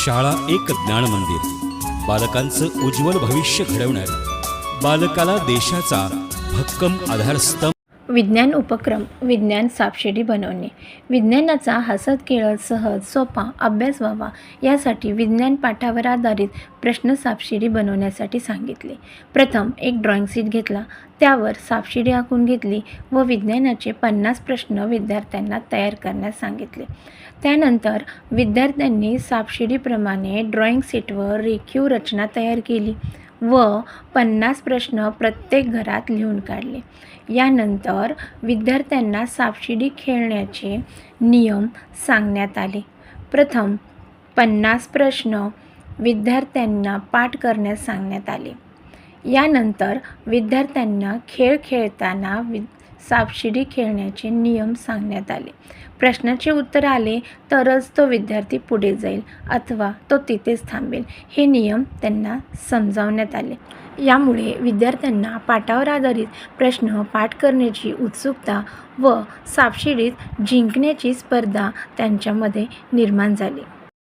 शाळा एक ज्ञान मंदिर, बालकांचं उज्ज्वल भविष्य घडवणारी, बालकाला देशाचा भक्कम आधारस्तंभ. विज्ञान उपक्रम. विज्ञान सापशिडी बनवणे. विज्ञानाचा हसत खेळत सहज सोपा अभ्यास व्हावा यासाठी विज्ञान पाठावर आधारित प्रश्न सापशिडी बनवण्यासाठी सांगितले. प्रथम एक ड्रॉइंग शीट घेतला, त्यावर सापशिडी आखून घेतली व विज्ञानाचे 50 प्रश्न विद्यार्थ्यांना तयार करण्यास सांगितले. त्यानंतर विद्यार्थ्यांनी सापशिडीप्रमाणे ड्रॉइंग शीटवर रेखीव रचना तयार केली व 50 प्रश्न प्रत्येक घरात लिहून काढले. यानंतर विद्यार्थ्यांना सापशिडी खेळण्याचे नियम सांगण्यात आले. प्रथम 50 प्रश्न विद्यार्थ्यांना पाठ करण्यास सांगण्यात आले. यानंतर विद्यार्थ्यांना खेळ खेळताना सापशिडी खेळण्याचे नियम सांगण्यात आले. प्रश्नाचे उत्तर आले तरच तो विद्यार्थी पुढे जाईल अथवा तो तिथेच थांबेल, हे नियम त्यांना समजावण्यात आले. यामुळे विद्यार्थ्यांना पाठावर आधारित प्रश्न पाठ करण्याची उत्सुकता व सापशिडीत जिंकण्याची स्पर्धा त्यांच्यामध्ये निर्माण झाली.